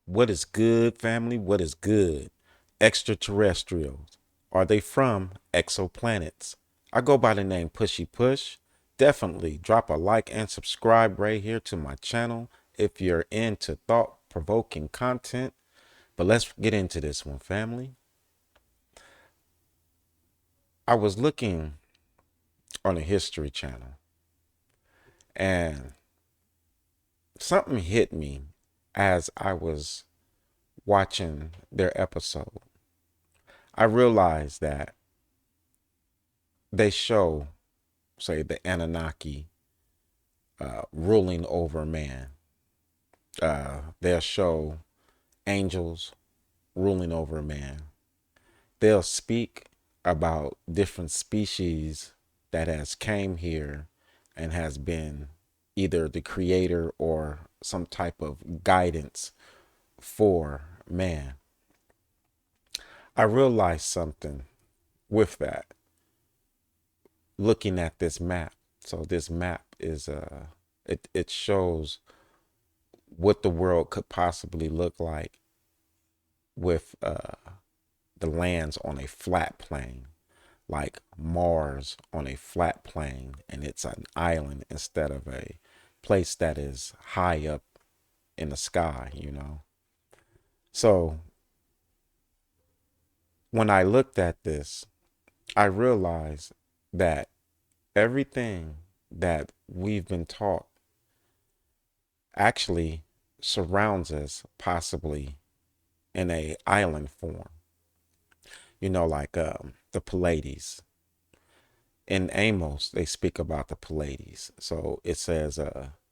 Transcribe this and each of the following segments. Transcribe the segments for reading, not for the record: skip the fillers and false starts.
What is good, family? What is good? Extraterrestrials. Are they from exoplanets? I go by the name Pushy Push. Definitely drop a like and subscribe right here to my channel if you're into thought provoking content. But let's get into this one, family. I was looking on the History Channel and something hit me as I was watching their episode. I realized that they show, say, the Anunnaki ruling over man. They'll show angels ruling over man. They'll speak about different species that has came here and has been either the creator or some type of guidance for man. I realized something with that looking at this map. So this map is it shows what the world could possibly look like with the lands on a flat plane, like Mars on a flat plane, and it's an island instead of a place that is high up in the sky. So when I looked at this, I realized that everything that we've been taught actually surrounds us possibly in a island form, like the Pleiades. In Amos, they speak about the Pleiades. So it says,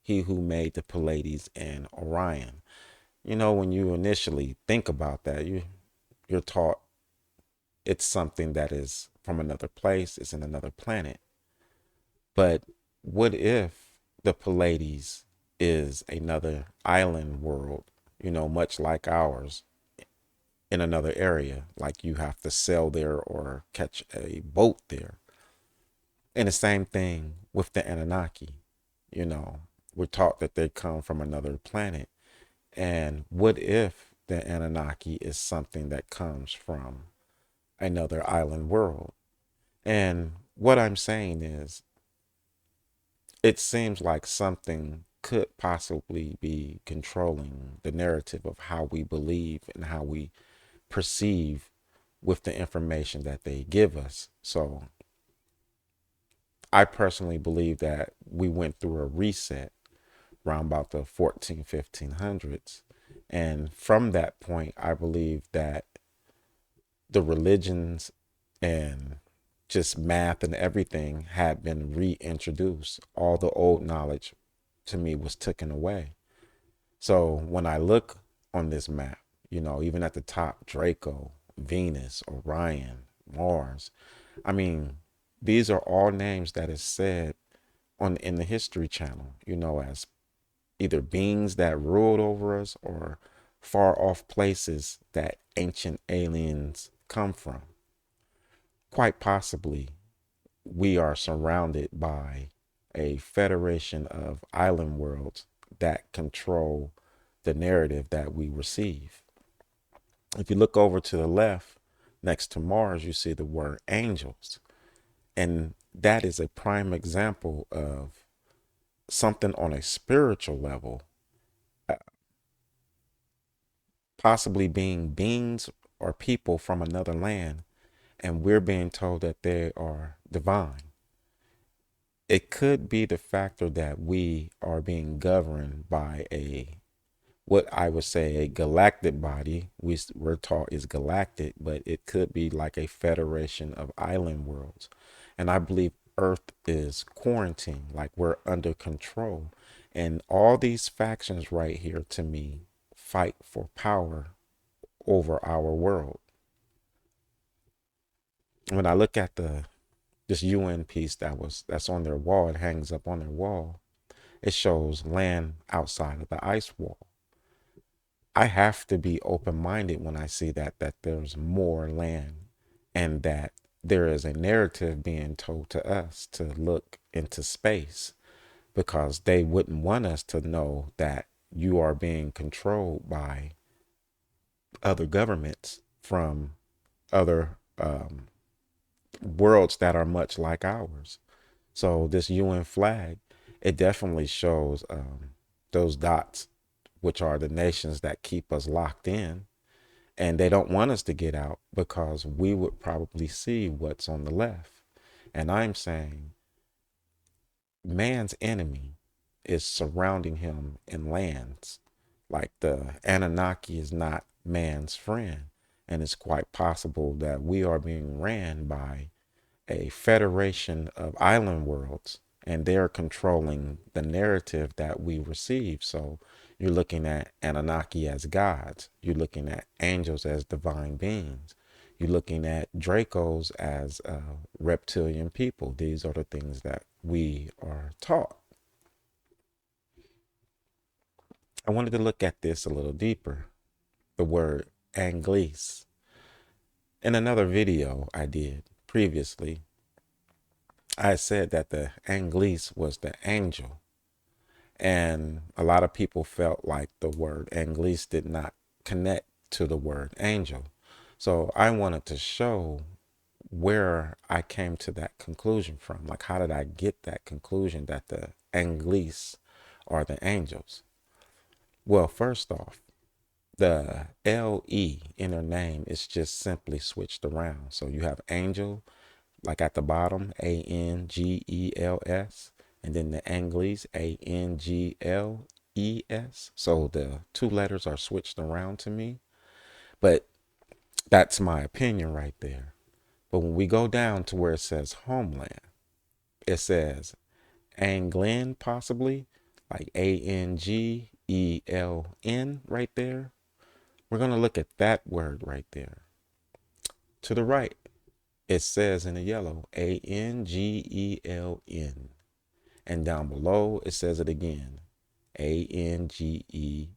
he who made the Pleiades and Orion. When you initially think about that, you're taught it's something that is from another place, it's in another planet. But what if the Pleiades is another island world, much like ours, in another area? Like you have to sail there or catch a boat there. And the same thing with the Anunnaki. You know, we're taught that they come from another planet. And what if the Anunnaki is something that comes from another island world? And what I'm saying is, it seems like something could possibly be controlling the narrative of how we believe and how we perceive with the information that they give us. So I personally believe that we went through a reset around about the 1500s. And from that point, I believe that the religions and just math and everything had been reintroduced. All the old knowledge to me was taken away. So when I look on this map, even at the top, Draco, Venus, Orion, Mars, I mean, these are all names that is said on in the History Channel, as either beings that ruled over us or far off places that ancient aliens come from. Quite possibly, we are surrounded by a federation of island worlds that control the narrative that we receive. If you look over to the left, next to Mars, you see the word angels. And that is a prime example of something on a spiritual level, uh, possibly being beings or people from another land, and we're being told that they are divine. It could be the factor that we are being governed by what I would say a galactic body. We're taught is galactic, but it could be like a federation of island worlds. And I believe Earth is quarantined, like we're under control. And all these factions right here to me fight for power over our world. When I look at this UN piece that's on their wall, it hangs up on their wall. It shows land outside of the ice wall. I have to be open-minded when I see that there's more land and that there is a narrative being told to us to look into space, because they wouldn't want us to know that you are being controlled by other governments from other worlds that are much like ours. So this UN flag, it definitely shows those dots, which are the nations that keep us locked in. And they don't want us to get out because we would probably see what's on the left. And I'm saying man's enemy is surrounding him in lands. Like the Anunnaki is not man's friend. And it's quite possible that we are being ran by a federation of island worlds, and they're controlling the narrative that we receive. So you're looking at Anunnaki as gods, you're looking at angels as divine beings, you're looking at Dracos as reptilian people. These are the things that we are taught. I wanted to look at this a little deeper. The word Anglis. In another video I did previously, I said that the Anglis was the angel. And a lot of people felt like the word Anglis did not connect to the word angel. So I wanted to show where I came to that conclusion from. Like, how did I get that conclusion that the Anglis are the angels? Well, first off, the LE in their name is just simply switched around. So you have angel, like at the bottom, Angels, and then the Angles, Angles. So the two letters are switched around to me, but that's my opinion right there. But when we go down to where it says homeland, it says Anglin, possibly, like Angeln right there. We're going to look at that word right there. To the right, it says in the yellow, Angeln. And down below, it says it again, Angeln.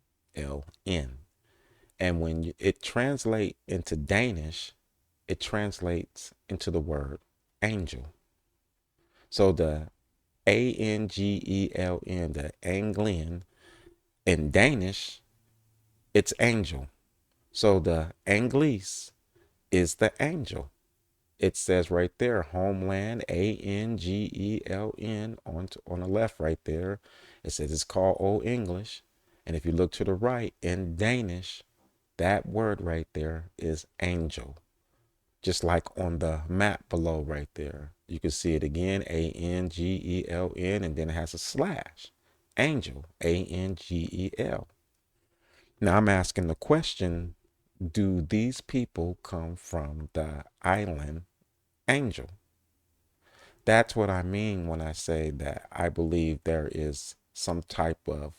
And when it translates into Danish, it translates into the word angel. So the Angeln, the Anglin, in Danish, it's angel. So the Anglis is the angel. It says right there, homeland, Angeln, on the left right there. It says it's called Old English. And if you look to the right, in Danish, that word right there is angel. Just like on the map below right there. You can see it again, Angeln, and then it has a slash. Angel, Angel. Now I'm asking the question, do these people come from the island angel? That's what I mean when I say that I believe there is some type of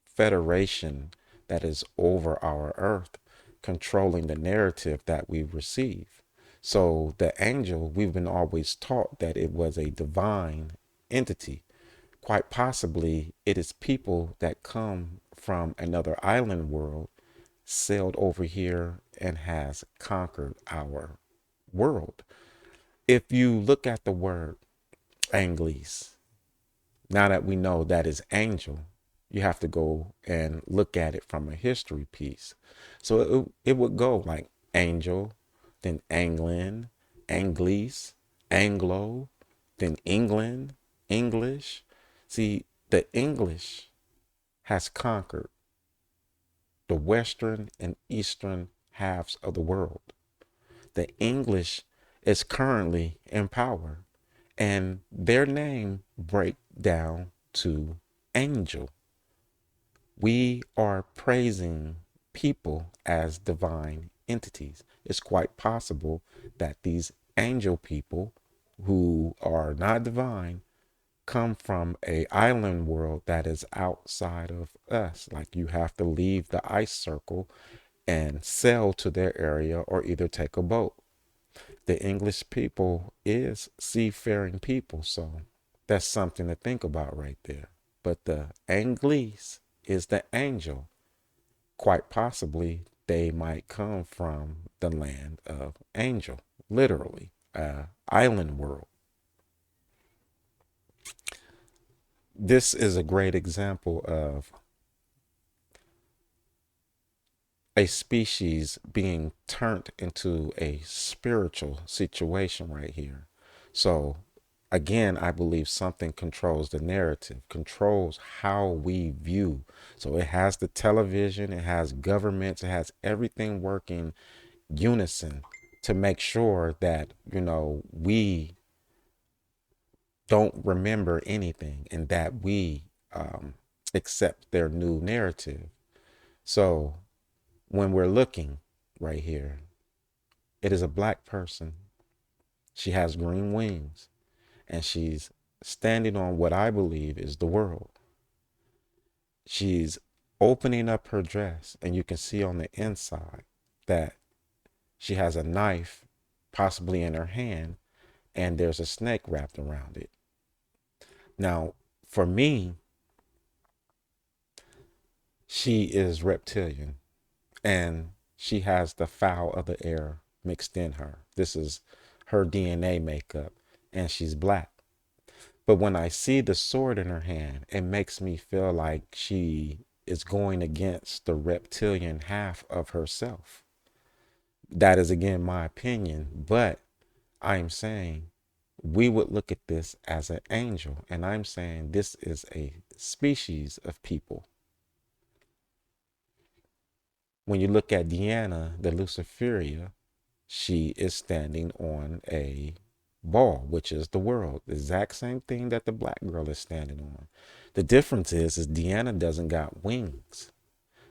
federation that is over our earth, controlling the narrative that we receive. So the angel, we've been always taught that it was a divine entity. Quite possibly it is people that come from another island world, sailed over here and has conquered our world. If you look at the word Anglis, now that we know that is angel, you have to go and look at it from a history piece. So it would go like angel, then Anglin, Anglis, Anglo, then England, English. See, the English has conquered the western and eastern halves of the world. The English is currently in power, and their name break down to angel. We are praising people as divine entities. It's quite possible that these angel people who are not divine come from a island world that is outside of us. Like, you have to leave the ice circle and sail to their area or either take a boat. The English people is seafaring people, so that's something to think about right there. But the Angles is the angel. Quite possibly they might come from the land of angel, literally, island world. This is a great example of a species being turned into a spiritual situation right here. So again, I believe something controls the narrative, controls how we view. So it has the television, it has governments, it has everything working unison to make sure that, we don't remember anything and that we accept their new narrative. So when we're looking right here, it is a black person. She has green wings and she's standing on what I believe is the world. She's opening up her dress, and you can see on the inside that she has a knife possibly in her hand, and there's a snake wrapped around it. Now, for me, she is reptilian and she has the foul of the air mixed in her. This is her DNA makeup, and she's black. But when I see the sword in her hand, it makes me feel like she is going against the reptilian half of herself. That is again my opinion, but I'm saying we would look at this as an angel, and I'm saying this is a species of people. When you look at Deanna, the Luciferia, she is standing on a ball, which is the world. The exact same thing that the black girl is standing on. The difference is Deanna doesn't got wings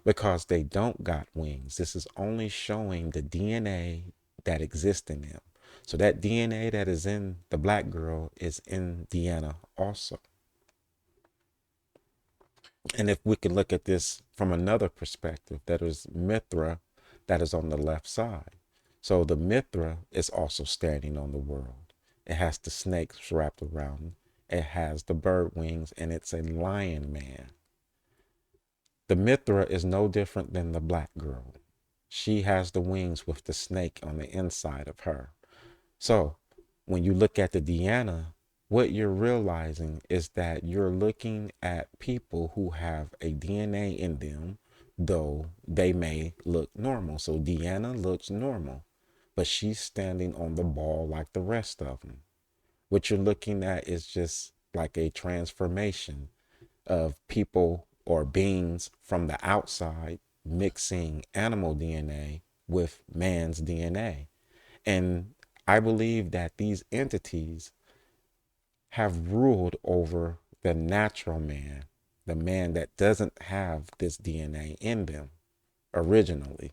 because they don't got wings. This is only showing the DNA that exists in them. So that DNA that is in the black girl is in Deanna also. And if we can look at this from another perspective, that is Mithra that is on the left side. So the Mithra is also standing on the world. It has the snakes wrapped around it. It has the bird wings, and it's a lion man. The Mithra is no different than the black girl. She has the wings with the snake on the inside of her. So when you look at the Deanna, what you're realizing is that you're looking at people who have a DNA in them, though they may look normal. So Deanna looks normal, but she's standing on the ball like the rest of them. What you're looking at is just like a transformation of people or beings from the outside mixing animal DNA with man's DNA. And I believe that these entities have ruled over the natural man, the man that doesn't have this DNA in them originally.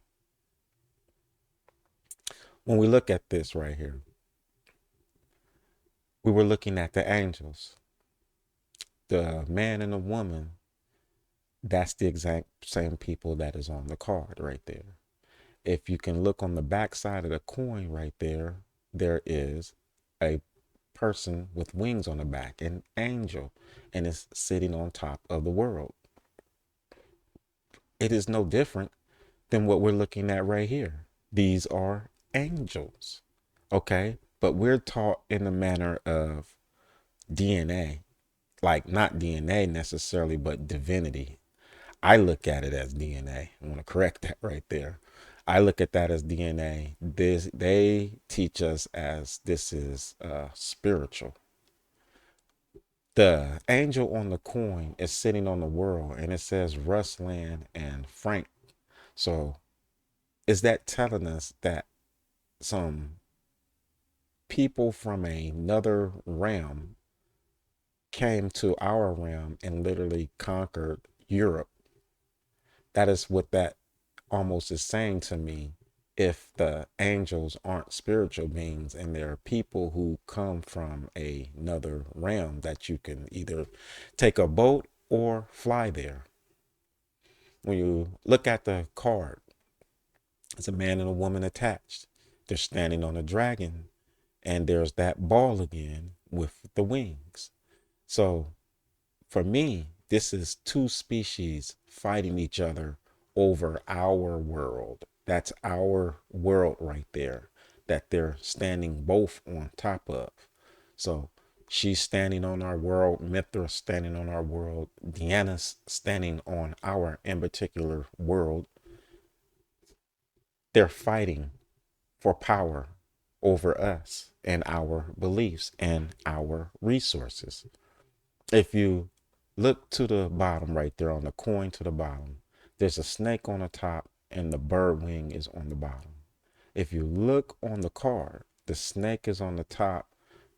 When we look at this right here, we were looking at the angels, the man and the woman. That's the exact same people that is on the card right there. If you can look on the back side of the coin right there, there is a person with wings on the back, an angel, and it's sitting on top of the world. It is no different than what we're looking at right here. These are angels, okay? But we're taught in the manner of DNA, like not DNA necessarily, but divinity. I look at it as DNA. I want to correct that right there. I look at that as DNA. This they teach us as this is spiritual. The angel on the coin is sitting on the world, and it says Ruslan and Frank. So is that telling us that some people from another realm came to our realm and literally conquered Europe? That is what that almost is saying to me. If the angels aren't spiritual beings and they're people who come from another realm that you can either take a boat or fly there. When you look at the card, it's a man and a woman attached. They're standing on a dragon, and there's that ball again with the wings. So for me, this is two species fighting each other over our world. That's our world right there that they're standing both on top of. So she's standing on our world, Mithra standing on our world, Deanna's standing on our in particular world. They're fighting for power over us and our beliefs and our resources. If you look to the bottom right there on the coin to the bottom, there's a snake on the top and the bird wing is on the bottom. If you look on the card, the snake is on the top,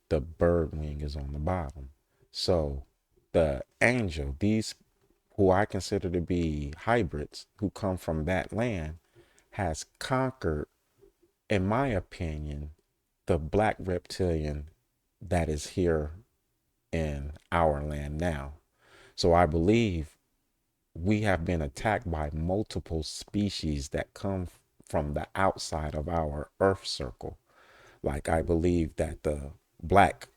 the bird wing is on the bottom. So the angel, these who I consider to be hybrids who come from that land, has conquered, in my opinion, the black reptilian that is here in our land now. So I believe we have been attacked by multiple species that come from the outside of our earth circle. Like I believe that the black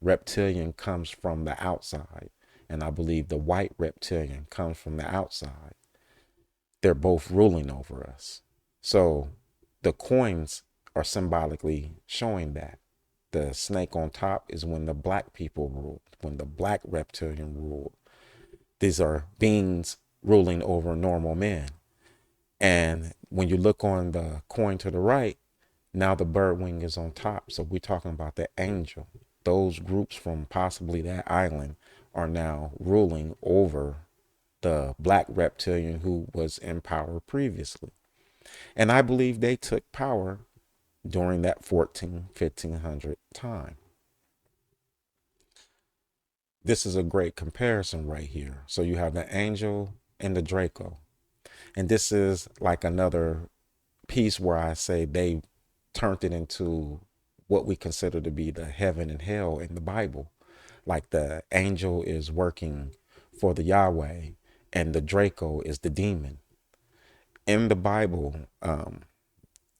reptilian comes from the outside, and I believe the white reptilian comes from the outside. They're both ruling over us. So the coins are symbolically showing that. The snake on top is when the black people ruled, when the black reptilian ruled. These are beings ruling over normal men. And when you look on the coin to the right, now the bird wing is on top. So we're talking about the angel. Those groups from possibly that island are now ruling over the black reptilian who was in power previously. And I believe they took power during that 1500 time. This is a great comparison right here. So you have the angel and the Draco. And this is like another piece where I say they turned it into what we consider to be the heaven and hell in the Bible. Like the angel is working for the Yahweh and the Draco is the demon. In the Bible,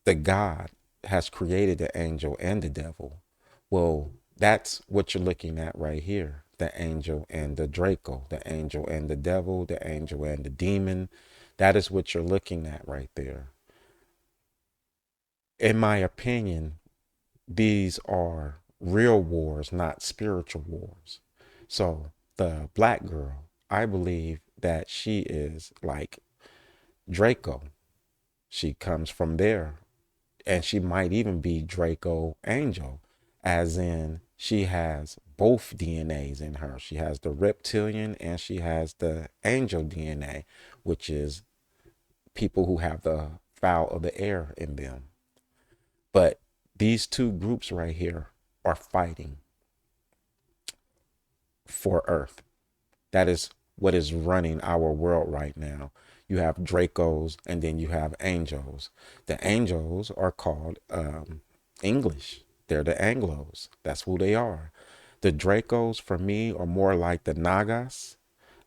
the God has created the angel and the devil. Well, that's what you're looking at right here. The angel and the Draco, the angel and the devil, the angel and the demon. That is what you're looking at right there. In my opinion, these are real wars, not spiritual wars. So the black girl, I believe that she is like Draco. She comes from there. And she might even be Draco Angel, as in she has both DNAs in her. She has the reptilian and she has the angel DNA, which is people who have the fowl of the air in them. But these two groups right here are fighting for Earth. That is what is running our world right now. You have Dracos and then you have angels. The angels are called English. They're the Anglos. That's who they are. The Dracos for me are more like the Nagas.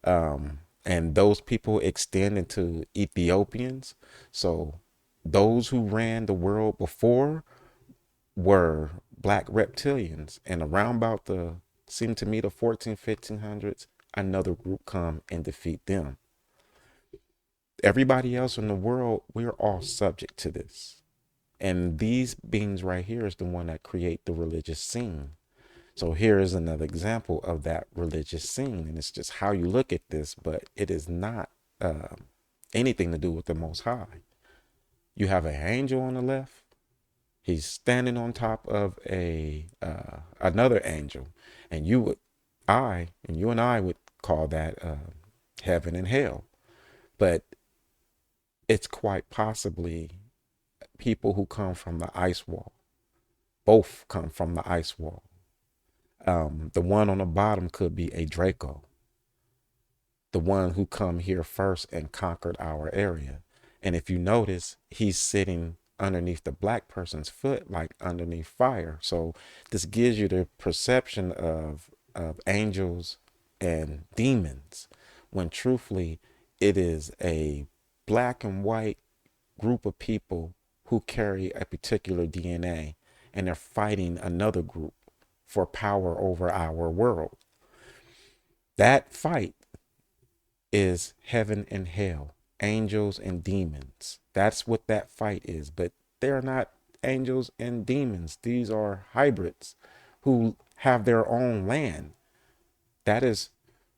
And those people extend into Ethiopians. So those who ran the world before were black reptilians. And around about the, seemed to me, the 1500s, another group come and defeat them. Everybody else in the world, we're all subject to this. And these beings right here is the one that create the religious scene. So here is another example of that religious scene. And it's just how you look at this, but it is not anything to do with the Most High. You have an angel on the left. He's standing on top of a another angel. And you and I would call that heaven and hell. But it's quite possibly people who come from the ice wall. Both come from the ice wall. The one on the bottom could be a Draco, the one who come here first and conquered our area. And if you notice, he's sitting underneath the black person's foot, like underneath fire. So this gives you the perception of angels and demons, when truthfully it is a black and white group of people who carry a particular DNA and they're fighting another group for power over our world. That fight is heaven and hell, angels and demons. That's what that fight is. But they're not angels and demons. These are hybrids who have their own land. That is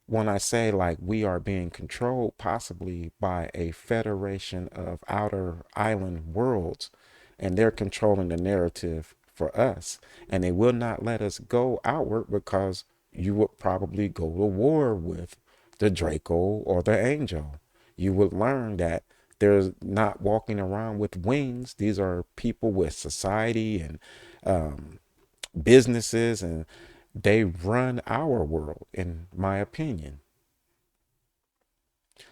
when I say like we are being controlled possibly by a federation of outer island worlds, and they're controlling the narrative for us, and they will not let us go outward because you would probably go to war with the Draco or the Angel. You would learn that they're not walking around with wings. These are people with society and businesses, and they run our world, in my opinion.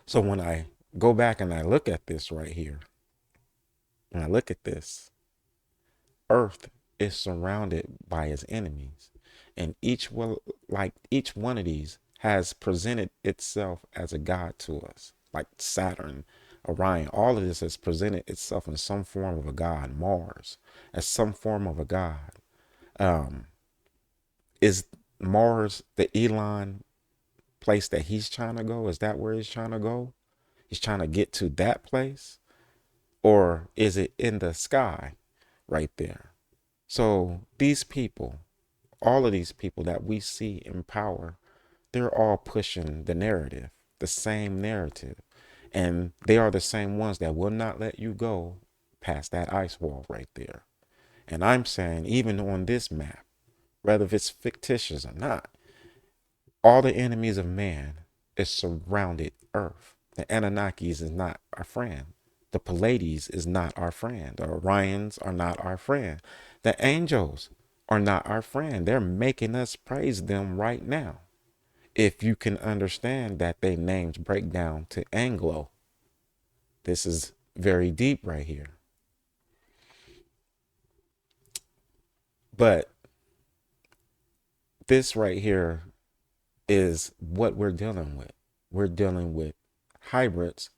So when I go back and I look at this right here, and I look at this, Earth is surrounded by its enemies. And each one of these has presented itself as a god to us, like Saturn, Orion. All of this has presented itself in some form of a god. Mars as some form of a god. Um, is Mars the Elon place that he's trying to go? Is that where he's trying to go? He's trying to get to that place? Or is it in the sky right there? So these people, all of these people that we see in power, they're all pushing the narrative, the same narrative. And they are the same ones that will not let you go past that ice wall right there. And I'm saying, even on this map, whether if it's fictitious or not, all the enemies of man is surrounded Earth. The Anunnakis is not our friend. The Pleiades is not our friend. The Orions are not our friend. The angels are not our friend. They're making us praise them right now. If you can understand that they names break down to Anglo, this is very deep right here. But this right here is what we're dealing with. We're dealing with hybrids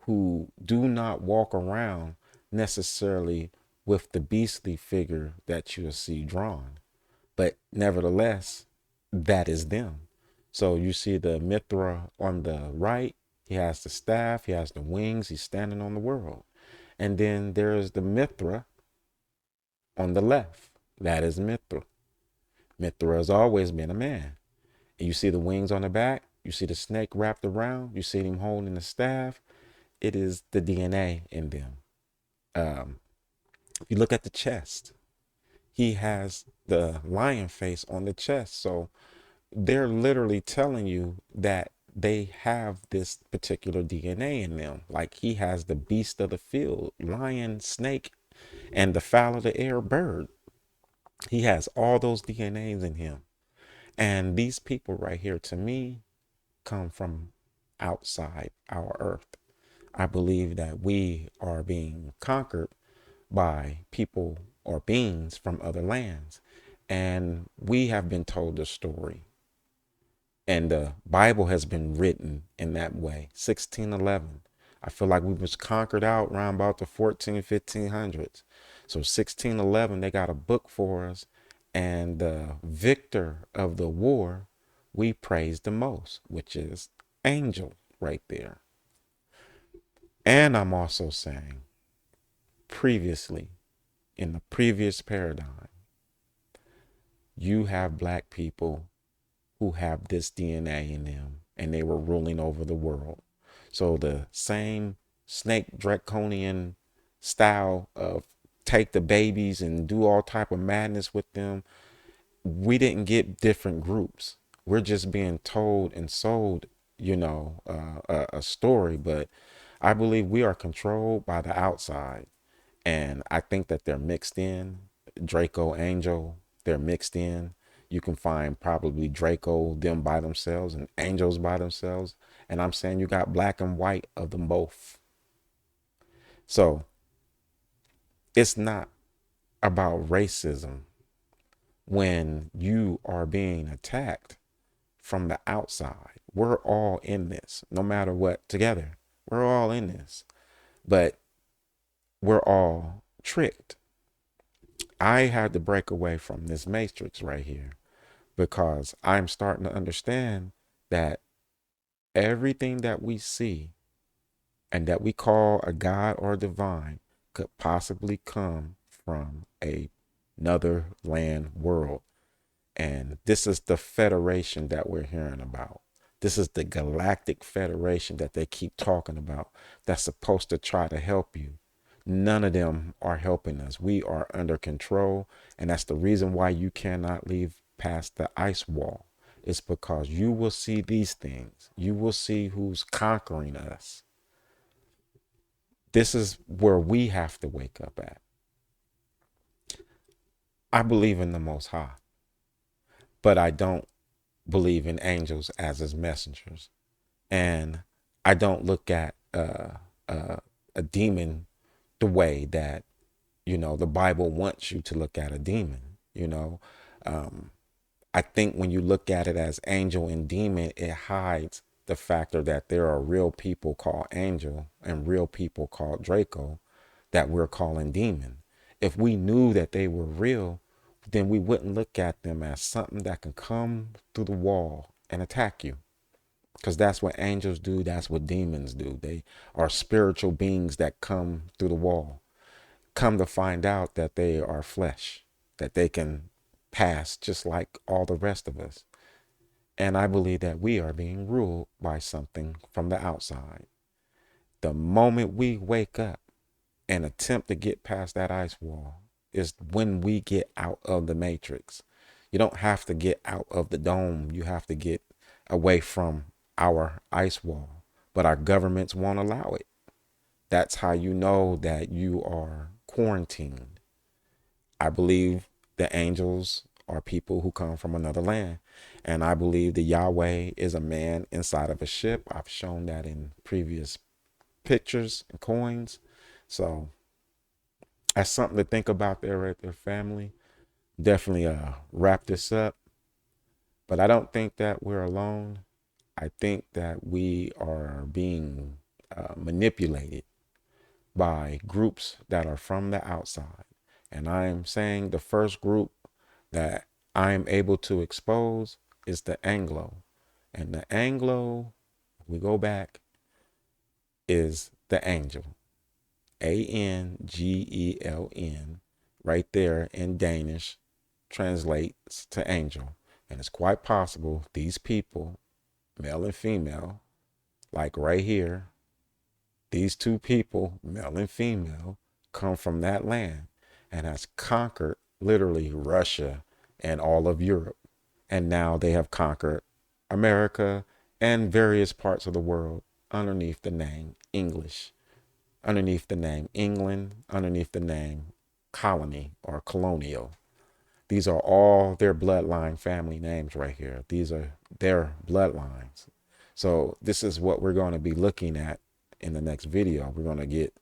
who do not walk around necessarily with the beastly figure that you'll see drawn, but nevertheless, that is them. So you see the Mithra on the right, he has the staff, he has the wings, he's standing on the world. And then there's the Mithra on the left. That is Mithra. Mithra has always been a man. And you see the wings on the back, you see the snake wrapped around, you see him holding the staff. It is the DNA in them. Um, if you look at the chest, he has the lion face on the chest. So they're literally telling you that they have this particular DNA in them. Like he has the beast of the field, lion, snake, and the fowl of the air, bird. He has all those DNAs in him. And these people right here, to me, come from outside our earth. I believe that we are being conquered by people or beings from other lands. And we have been told the story. And the Bible has been written in that way. 1611. I feel like we was conquered out around about the 1500s. So 1611, they got a book for us. And the victor of the war, we praise the most, which is angel right there. And I'm also saying previously, in the previous paradigm, you have black people who have this DNA in them and they were ruling over the world. So the same snake draconian style of take the babies and do all type of madness with them, we didn't get different groups. We're just being told and sold, a story. But I believe we are controlled by the outside. And I think that they're mixed in. Draco, Angel, they're mixed in. You can find probably Draco, them by themselves, and angels by themselves. And I'm saying you got black and white of them both. So it's not about racism when you are being attacked from the outside. We're all in this, no matter what, together. We're all in this, but we're all tricked. I had to break away from this matrix right here because I'm starting to understand that everything that we see and that we call a god or divine could possibly come from another land world. And this is the federation that we're hearing about. This is the Galactic Federation that they keep talking about that's supposed to try to help you. None of them are helping us. We are under control. And that's the reason why you cannot leave past the ice wall. It's because you will see these things. You will see who's conquering us. This is where we have to wake up at. I believe in the Most High, but I don't believe in angels as his messengers. And I don't look at a demon the way that, the Bible wants you to look at a demon. Um, I think when you look at it as angel and demon, it hides the factor that there are real people called angel and real people called Draco that we're calling demon. If we knew that they were real, then we wouldn't look at them as something that can come through the wall and attack you. Because that's what angels do. That's what demons do. They are spiritual beings that come through the wall. Come to find out that they are flesh, that they can pass just like all the rest of us. And I believe that we are being ruled by something from the outside. The moment we wake up and attempt to get past that ice wall is when we get out of the matrix. You don't have to get out of the dome. You have to get away from our ice wall. But our governments won't allow it. That's how you know that you are quarantined. I believe the angels are people who come from another land. And I believe the Yahweh is a man inside of a ship. I've shown that in previous pictures and coins. So that's something to think about there, right there, family. Definitely wrap this up. But I don't think that we're alone. I think that we are being manipulated by groups that are from the outside. And I'm saying the first group that I'm able to expose is the Anglo. And the Anglo, we go back, is the angel. Angeln, right there in Danish, translates to angel. And it's quite possible these people, male and female, like right here, these two people, male and female, come from that land and has conquered literally Russia and all of Europe. And now they have conquered America and various parts of the world underneath the name English, underneath the name England, underneath the name colony or colonial. These are all their bloodline family names right here. These are their bloodlines. So this is what we're going to be looking at in the next video. We're going to get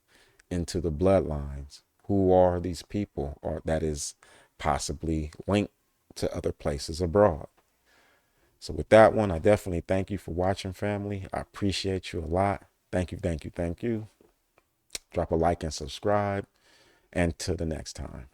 into the bloodlines. Who are these people, or that is possibly linked to other places abroad? So with that one, I definitely thank you for watching, family. I appreciate you a lot. Thank you, thank you, thank you. Drop a like and subscribe. And till the next time.